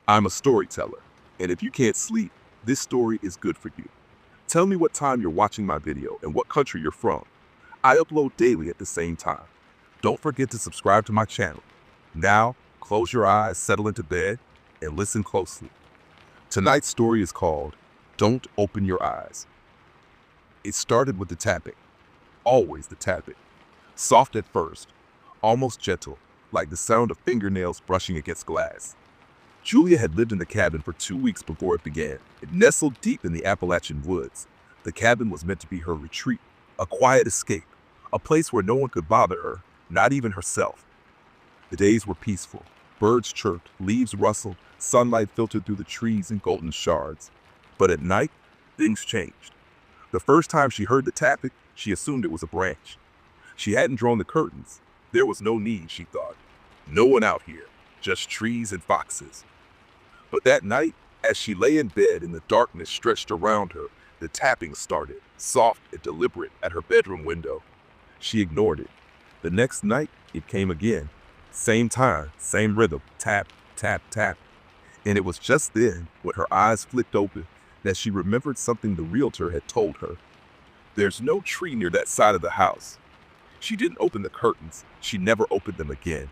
I'm a storyteller, and if you can't sleep, this story is good for you. Tell me what time you're watching my video and what country you're from. I upload daily at the same time. Don't forget to subscribe to my channel. Now, close your eyes, settle into bed, and listen closely. Tonight's story is called Don't Open Your Eyes. It started with the tapping. Always the tapping. Soft at first, almost gentle, like the sound of fingernails brushing against glass. Julia had lived in the cabin for 2 weeks before it began. It nestled deep in the Appalachian woods. The cabin was meant to be her retreat, a quiet escape, a place where no one could bother her, not even herself. The days were peaceful. Birds chirped, leaves rustled, sunlight filtered through the trees in golden shards. But at night, things changed. The first time she heard the tapping, she assumed it was a branch. She hadn't drawn the curtains. There was no need, she thought. No one out here, just trees and foxes. But that night, as she lay in bed and the darkness stretched around her, the tapping started, soft and deliberate, at her bedroom window. She ignored it. The next night, it came again. Same time, same rhythm, tap, tap, tap. And it was just then, when her eyes flicked open, that she remembered something the realtor had told her. There's no tree near that side of the house. She didn't open the curtains. She never opened them again.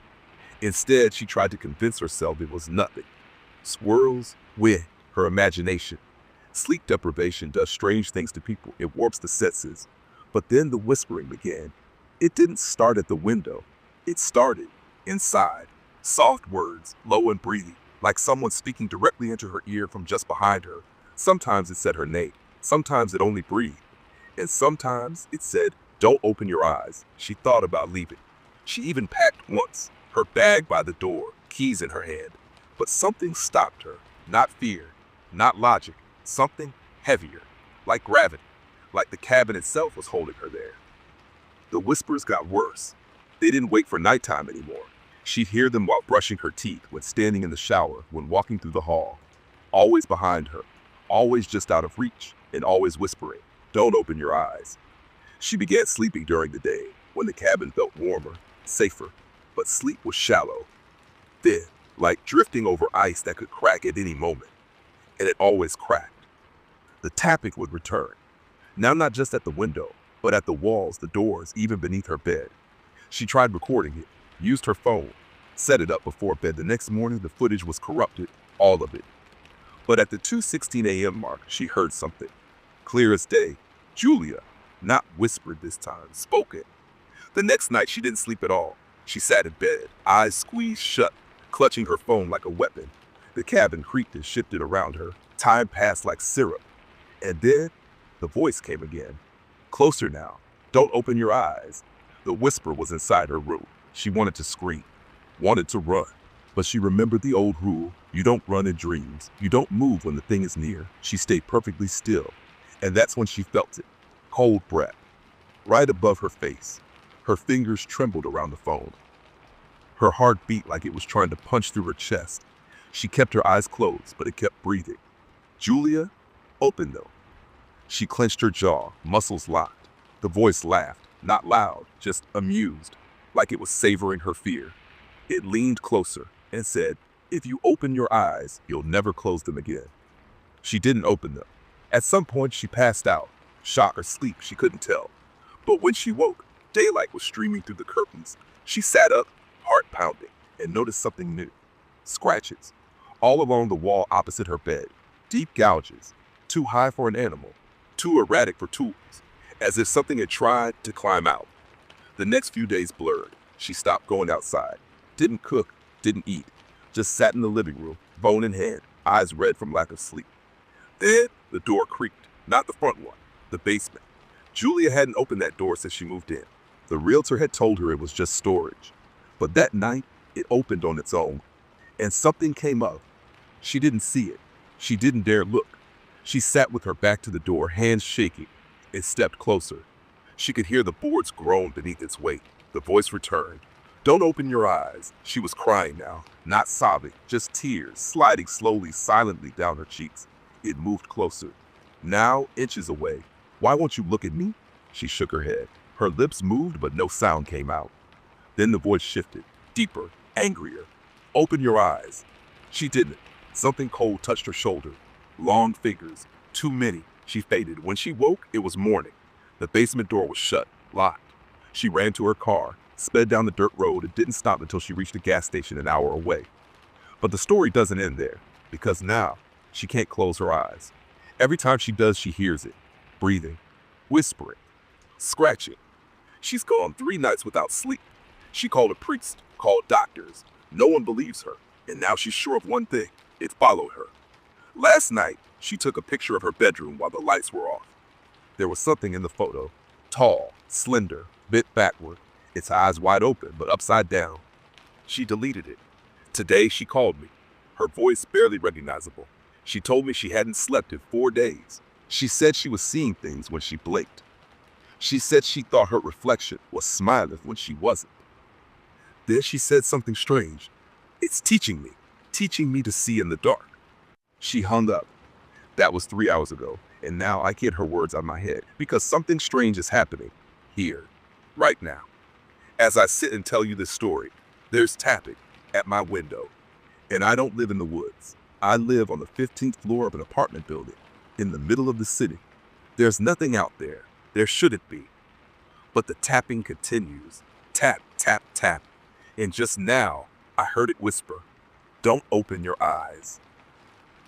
Instead, she tried to convince herself it was nothing. Swirls, wind, her imagination. Sleep deprivation does strange things to people. It warps the senses. But then the whispering began. It didn't start at the window. It started inside. Soft words, low and breathy, like someone speaking directly into her ear from just behind her. Sometimes it said her name. Sometimes it only breathed. And sometimes it said, "Don't open your eyes." She thought about leaving. She even packed once, her bag by the door, keys in her hand. But something stopped her. Not fear, not logic, something heavier, like gravity, like the cabin itself was holding her there. The whispers got worse. They didn't wait for nighttime anymore. She'd hear them while brushing her teeth, when standing in the shower, when walking through the hall. Always behind her, always just out of reach, and always whispering, "Don't open your eyes." She began sleeping during the day, when the cabin felt warmer, safer, but sleep was shallow. Then, like drifting over ice that could crack at any moment. And it always cracked. The tapping would return. Now not just at the window, but at the walls, the doors, even beneath her bed. She tried recording it, used her phone, set it up before bed. The next morning, the footage was corrupted, all of it. But at the 2:16 a.m. mark, she heard something. Clear as day. Julia, not whispered this time, spoken. The next night, she didn't sleep at all. She sat in bed, eyes squeezed shut, clutching her phone like a weapon. The cabin creaked and shifted around her. Time passed like syrup. And then, the voice came again. Closer now. Don't open your eyes. The whisper was inside her room. She wanted to scream, wanted to run. But she remembered the old rule. You don't run in dreams. You don't move when the thing is near. She stayed perfectly still. And that's when she felt it. Cold breath. Right above her face. Her fingers trembled around the phone. Her heart beat like it was trying to punch through her chest. She kept her eyes closed, but it kept breathing. Julia, open though. She clenched her jaw, muscles locked. The voice laughed, not loud, just amused, like it was savoring her fear. It leaned closer and said, "If you open your eyes, you'll never close them again." She didn't open them. At some point, she passed out. Shock or sleep, she couldn't tell. But when she woke, daylight was streaming through the curtains. She sat up, heart pounding, and noticed something new. Scratches, all along the wall opposite her bed. Deep gouges, too high for an animal, too erratic for tools, as if something had tried to climb out. The next few days blurred. She stopped going outside, didn't cook, didn't eat, just sat in the living room, phone in hand, eyes red from lack of sleep. Then the door creaked, not the front one, the basement. Julia hadn't opened that door since she moved in. The realtor had told her it was just storage. But that night, it opened on its own, and something came up. She didn't see it. She didn't dare look. She sat with her back to the door, hands shaking. It stepped closer. She could hear the boards groan beneath its weight. The voice returned. "Don't open your eyes." She was crying now, not sobbing, just tears sliding slowly, silently down her cheeks. It moved closer. Now, inches away. "Why won't you look at me?" She shook her head. Her lips moved, but no sound came out. Then the voice shifted, deeper, angrier. "Open your eyes." She didn't. Something cold touched her shoulder. Long fingers. Too many. She faded. When she woke, it was morning. The basement door was shut, locked. She ran to her car, sped down the dirt road, and didn't stop until she reached a gas station an hour away. But the story doesn't end there, because now she can't close her eyes. Every time she does, she hears it. Breathing, whispering, scratching. She's gone 3 nights without sleep. She called a priest, called doctors. No one believes her. And now she's sure of one thing. It followed her. Last night, she took a picture of her bedroom while the lights were off. There was something in the photo. Tall, slender, bent backward, its eyes wide open but upside down. She deleted it. Today she called me. Her voice barely recognizable. She told me she hadn't slept in 4 days. She said she was seeing things when she blinked. She said she thought her reflection was smiling when she wasn't. Then she said something strange. It's teaching me to see in the dark. She hung up. That was 3 hours ago, and now I get her words out of my head because something strange is happening here, right now. As I sit and tell you this story, there's tapping at my window, and I don't live in the woods. I live on the 15th floor of an apartment building in the middle of the city. There's nothing out there. There shouldn't be. But the tapping continues. Tap, tap, tap. And just now, I heard it whisper, "Don't open your eyes."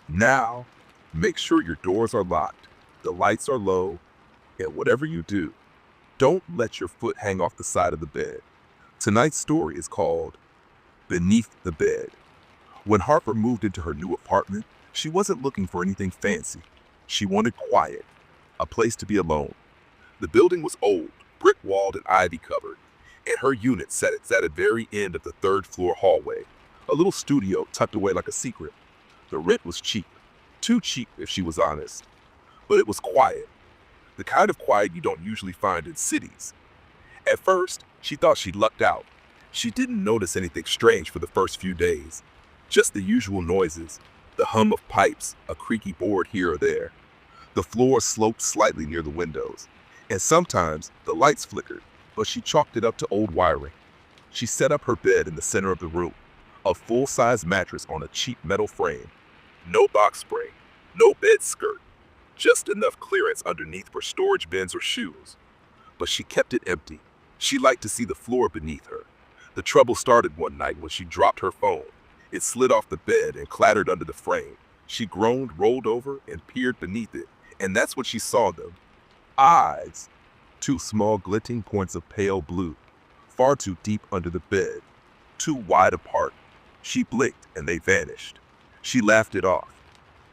Now, make sure your doors are locked, the lights are low, and whatever you do, don't let your foot hang off the side of the bed. Tonight's story is called Beneath the Bed. When Harper moved into her new apartment, she wasn't looking for anything fancy. She wanted quiet, a place to be alone. The building was old, brick-walled and ivy-covered, and her unit sat at the very end of the 3rd floor hallway, a little studio tucked away like a secret. The rent was cheap, too cheap if she was honest, but it was quiet, the kind of quiet you don't usually find in cities. At first, she thought she'd lucked out. She didn't notice anything strange for the first few days, just the usual noises, the hum of pipes, a creaky board here or there. The floor sloped slightly near the windows, and sometimes the lights flickered, but she chalked it up to old wiring. She set up her bed in the center of the room, a full-size mattress on a cheap metal frame. No box spring, no bed skirt, just enough clearance underneath for storage bins or shoes. But she kept it empty. She liked to see the floor beneath her. The trouble started one night when she dropped her phone. It slid off the bed and clattered under the frame. She groaned, rolled over, and peered beneath it, and that's when she saw them. Eyes. 2 small glinting points of pale blue, far too deep under the bed, too wide apart. She blinked and they vanished. She laughed it off.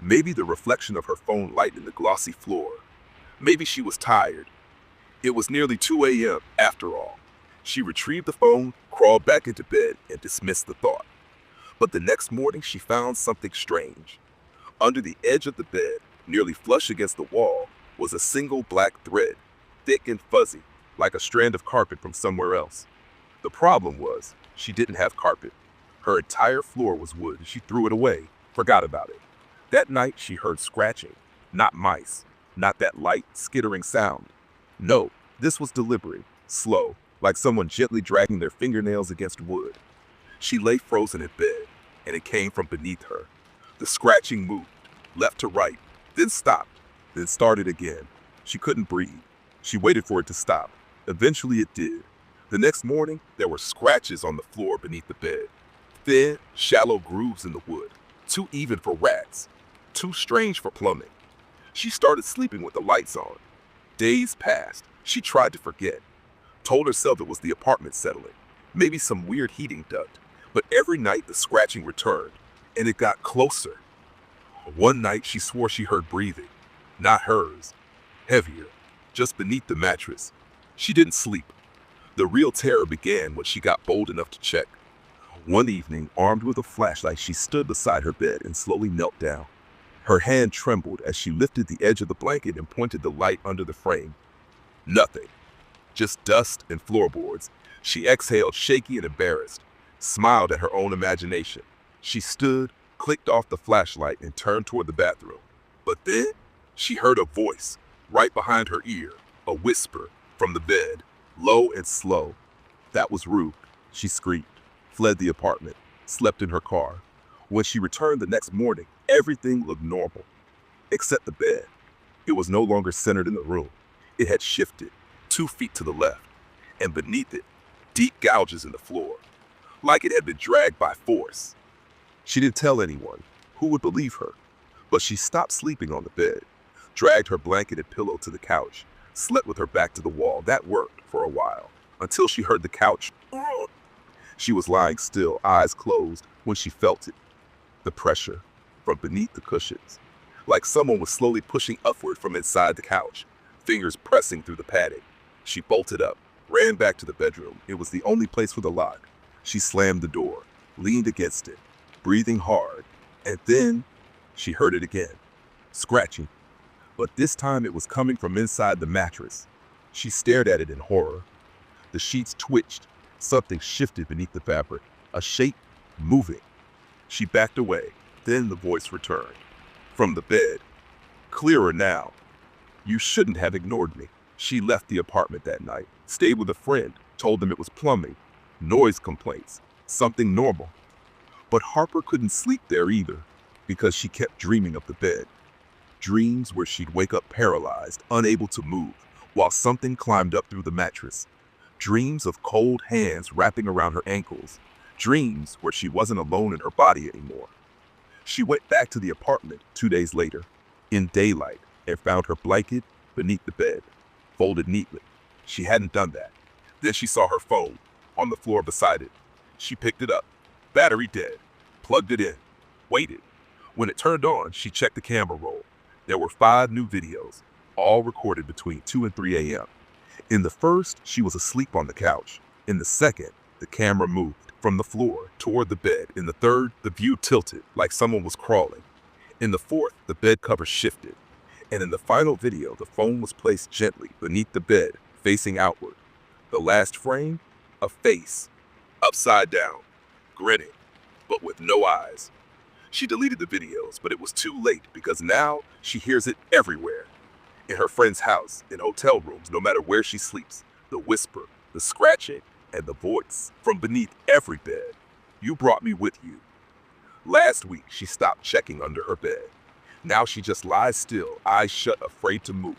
Maybe the reflection of her phone light in the glossy floor. Maybe she was tired. It was nearly 2 a.m. after all. She retrieved the phone, crawled back into bed, and dismissed the thought. But the next morning she found something strange. Under the edge of the bed, nearly flush against the wall, was a single black thread, thick and fuzzy, like a strand of carpet from somewhere else. The problem was, she didn't have carpet. Her entire floor was wood, and she threw it away, forgot about it. That night she heard scratching, not mice, not that light, skittering sound. No, this was deliberate, slow, like someone gently dragging their fingernails against wood. She lay frozen in bed, and it came from beneath her. The scratching moved, left to right, then stopped, then started again. She couldn't breathe. She waited for it to stop. Eventually it did. The next morning, there were scratches on the floor beneath the bed. Thin, shallow grooves in the wood, too even for rats, too strange for plumbing. She started sleeping with the lights on. Days passed. She tried to forget. Told herself it was the apartment settling, maybe some weird heating duct. But every night the scratching returned, and it got closer. One night she swore she heard breathing, not hers, heavier, just beneath the mattress. She didn't sleep. The real terror began when she got bold enough to check. One evening, armed with a flashlight, she stood beside her bed and slowly knelt down. Her hand trembled as she lifted the edge of the blanket and pointed the light under the frame. Nothing. Just dust and floorboards. She exhaled, shaky and embarrassed, smiled at her own imagination. She stood, clicked off the flashlight, and turned toward the bathroom. But then, she heard a voice right behind her ear, a whisper from the bed, low and slow. That was rude. She screamed, fled the apartment, slept in her car, When she returned the next morning, everything looked normal, except the bed. It was no longer centered in the room. It had shifted 2 feet to the left, and beneath it, deep gouges in the floor, like it had been dragged by force. She didn't tell anyone. Who would believe her? But she stopped sleeping on the bed, dragged her blanket and pillow to the couch, slept with her back to the wall. That worked for a while, until she heard the couch. She was lying still, eyes closed, when she felt it. The pressure from beneath the cushions, like someone was slowly pushing upward from inside the couch, fingers pressing through the padding. She bolted up, ran back to the bedroom. It was the only place with a lock. She slammed the door, leaned against it, breathing hard, and then she heard it again, scratching. But this time it was coming from inside the mattress. She stared at it in horror. The sheets twitched. Something shifted beneath the fabric, a shape moving. She backed away. Then the voice returned. From the bed. Clearer now. You shouldn't have ignored me. She left the apartment that night, stayed with a friend, told them it was plumbing, noise complaints, something normal. But Harper couldn't sleep there either, because she kept dreaming of the bed. Dreams where she'd wake up paralyzed, unable to move, while something climbed up through the mattress. Dreams of cold hands wrapping around her ankles. Dreams where she wasn't alone in her body anymore. She went back to the apartment 2 days later, in daylight, and found her blanket beneath the bed, folded neatly. She hadn't done that. Then she saw her phone on the floor beside it. She picked it up. Battery dead. Plugged it in. Waited. When it turned on, she checked the camera roll. There were 5 new videos, all recorded between 2 and 3 a.m. In the first, she was asleep on the couch. In the second, the camera moved from the floor toward the bed. In the third, the view tilted like someone was crawling. In the fourth, the bed cover shifted. And in the final video, the phone was placed gently beneath the bed, facing outward. The last frame, a face, upside down, grinning, but with no eyes. She deleted the videos, but it was too late because now she hears it everywhere. In her friend's house, in hotel rooms, no matter where she sleeps, the whisper, the scratching, and the voice from beneath every bed. You brought me with you. Last week, she stopped checking under her bed. Now she just lies still, eyes shut, afraid to move.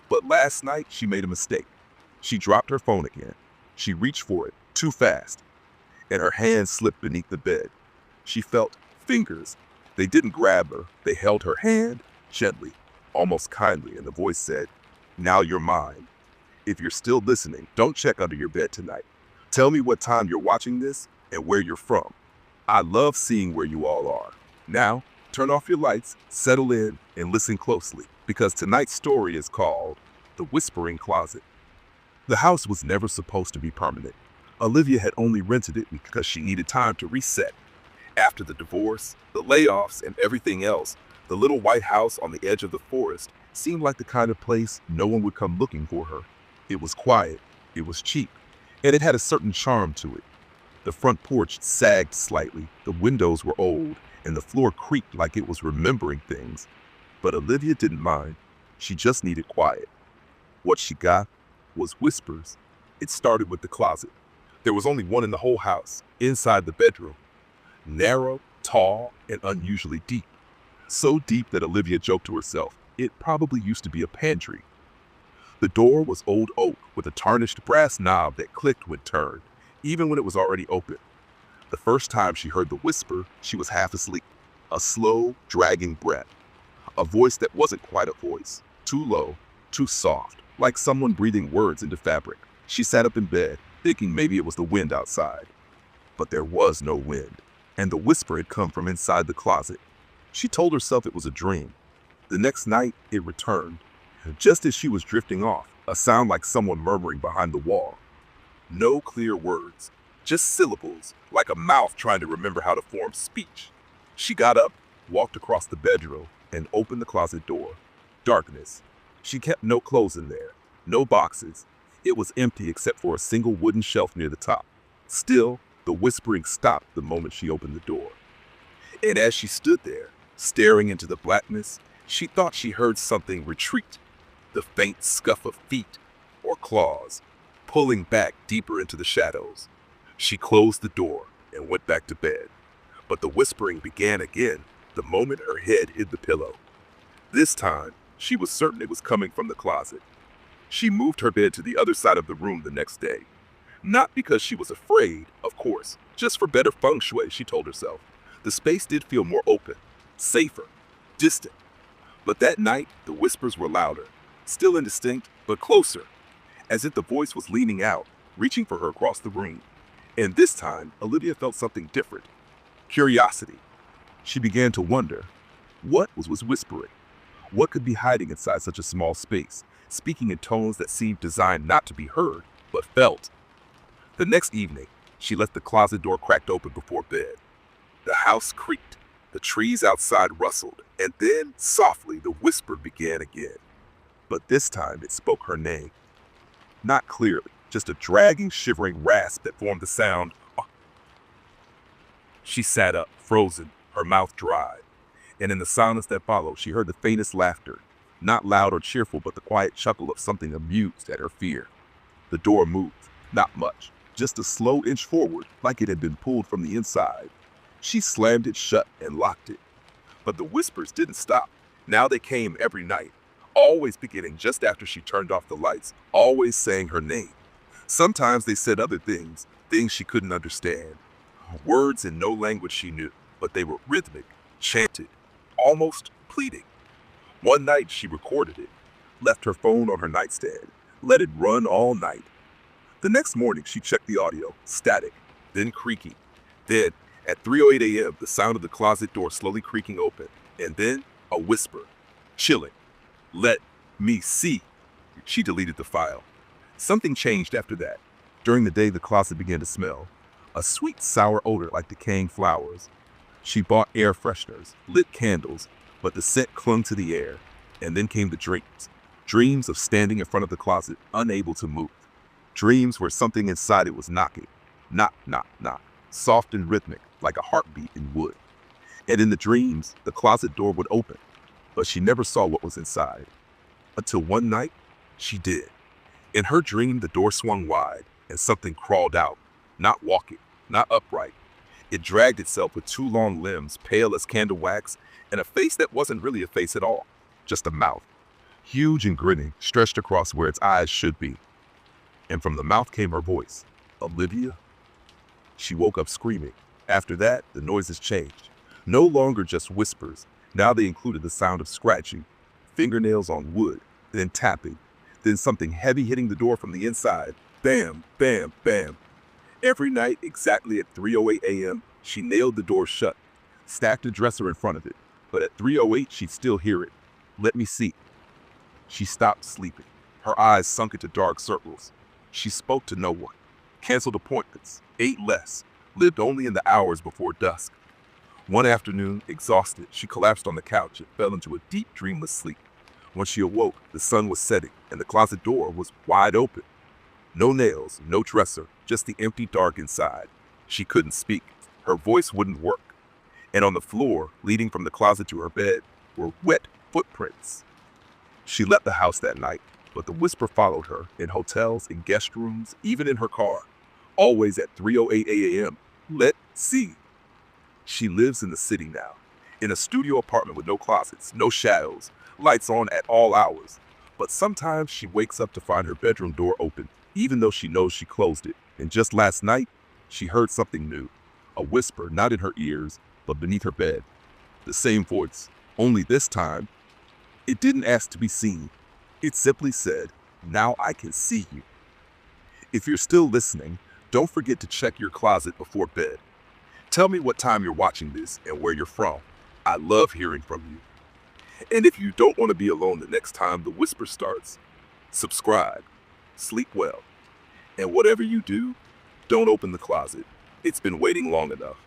But last night, she made a mistake. She dropped her phone again. She reached for it too fast, and her hand slipped beneath the bed. She felt fingers. They didn't grab her. They held her hand gently, almost kindly, and the voice said, "Now you're mine. If you're still listening, don't check under your bed tonight. Tell me what time you're watching this and where you're from. I love seeing where you all are. Now, turn off your lights, settle in, and listen closely, because tonight's story is called The Whispering Closet." The house was never supposed to be permanent. Olivia had only rented it because she needed time to reset. After the divorce, the layoffs, and everything else, the little white house on the edge of the forest seemed like the kind of place no one would come looking for her. It was quiet, it was cheap, and it had a certain charm to it. The front porch sagged slightly, the windows were old, and the floor creaked like it was remembering things. But Olivia didn't mind. She just needed quiet. What she got was whispers. It started with the closet. There was only one in the whole house, inside the bedroom. Narrow, tall, and unusually deep. So deep that Olivia joked to herself, it probably used to be a pantry. The door was old oak with a tarnished brass knob that clicked when turned, even when it was already open. The first time she heard the whisper, she was half asleep. A slow, dragging breath. A voice that wasn't quite a voice. Too low, too soft, like someone breathing words into fabric. She sat up in bed, thinking maybe it was the wind outside. But there was no wind, and the whisper had come from inside the closet. She told herself it was a dream. The next night, it returned. Just as she was drifting off, a sound like someone murmuring behind the wall. No clear words, just syllables, like a mouth trying to remember how to form speech. She got up, walked across the bedroom, and opened the closet door. Darkness. She kept no clothes in there, no boxes. It was empty except for a single wooden shelf near the top. Still, the whispering stopped the moment she opened the door. And as she stood there, staring into the blackness, she thought she heard something retreat. The faint scuff of feet or claws, pulling back deeper into the shadows. She closed the door and went back to bed. But the whispering began again the moment her head hit the pillow. This time, she was certain it was coming from the closet. She moved her bed to the other side of the room the next day. Not because she was afraid, of course, just for better feng shui, she told herself. The space did feel more open, safer, distant. But that night, the whispers were louder, still indistinct, but closer, as if the voice was leaning out, reaching for her across the room. And this time, Olivia felt something different. Curiosity. She began to wonder, what was whispering? What could be hiding inside such a small space, speaking in tones that seemed designed not to be heard, but felt? The next evening, she left the closet door cracked open before bed. The house creaked, the trees outside rustled, and then, softly, the whisper began again. But this time it spoke her name. Not clearly, just a dragging, shivering rasp that formed the sound. She sat up, frozen, her mouth dry. And in the silence that followed, she heard the faintest laughter, not loud or cheerful, but the quiet chuckle of something amused at her fear. The door moved, not much, just a slow inch forward, like it had been pulled from the inside. She slammed it shut and locked it. But the whispers didn't stop. Now they came every night, always beginning just after she turned off the lights, always saying her name. Sometimes they said other things, things she couldn't understand. Words in no language she knew, but they were rhythmic, chanted, almost pleading. One night she recorded it, left her phone on her nightstand, let it run all night. The next morning she checked the audio, static, then creaking. Then, at 3:08 a.m., the sound of the closet door slowly creaking open, and then a whisper, chilling. Let me see. She deleted the file. Something changed after that. During the day, the closet began to smell. A sweet, sour odor like decaying flowers. She bought air fresheners, lit candles, but the scent clung to the air. And then came the dreams. Dreams of standing in front of the closet, unable to move. Dreams where something inside it was knocking. Knock, knock, knock. Soft and rhythmic, like a heartbeat in wood. And in the dreams, the closet door would open, but she never saw what was inside. Until one night, she did. In her dream, the door swung wide, and something crawled out, not walking, not upright. It dragged itself with two long limbs, pale as candle wax, and a face that wasn't really a face at all, just a mouth, huge and grinning, stretched across where its eyes should be. And from the mouth came her voice, Olivia? She woke up screaming. After that, the noises changed. No longer just whispers. Now they included the sound of scratching, fingernails on wood, then tapping, then something heavy hitting the door from the inside. Bam, bam, bam. Every night, exactly at 3:08 a.m., she nailed the door shut, stacked a dresser in front of it. But at 3:08, she'd still hear it. Let me see. She stopped sleeping. Her eyes sunk into dark circles. She spoke to no one, canceled appointments, ate less, lived only in the hours before dusk. One afternoon, exhausted, she collapsed on the couch and fell into a deep, dreamless sleep. When she awoke, the sun was setting and the closet door was wide open. No nails, no dresser, just the empty dark inside. She couldn't speak. Her voice wouldn't work. And on the floor, leading from the closet to her bed, were wet footprints. She left the house that night, but the whisper followed her in hotels, in guest rooms, even in her car. Always at 3:08 a.m. Let's see. She lives in the city now, in a studio apartment with no closets, no shadows, lights on at all hours. But sometimes she wakes up to find her bedroom door open, even though she knows she closed it. And just last night, she heard something new. A whisper, not in her ears, but beneath her bed. The same voice, only this time, it didn't ask to be seen. It simply said, now I can see you. If you're still listening, don't forget to check your closet before bed. Tell me what time you're watching this and where you're from. I love hearing from you. And if you don't want to be alone the next time the whisper starts, subscribe, sleep well, and whatever you do, don't open the closet. It's been waiting long enough.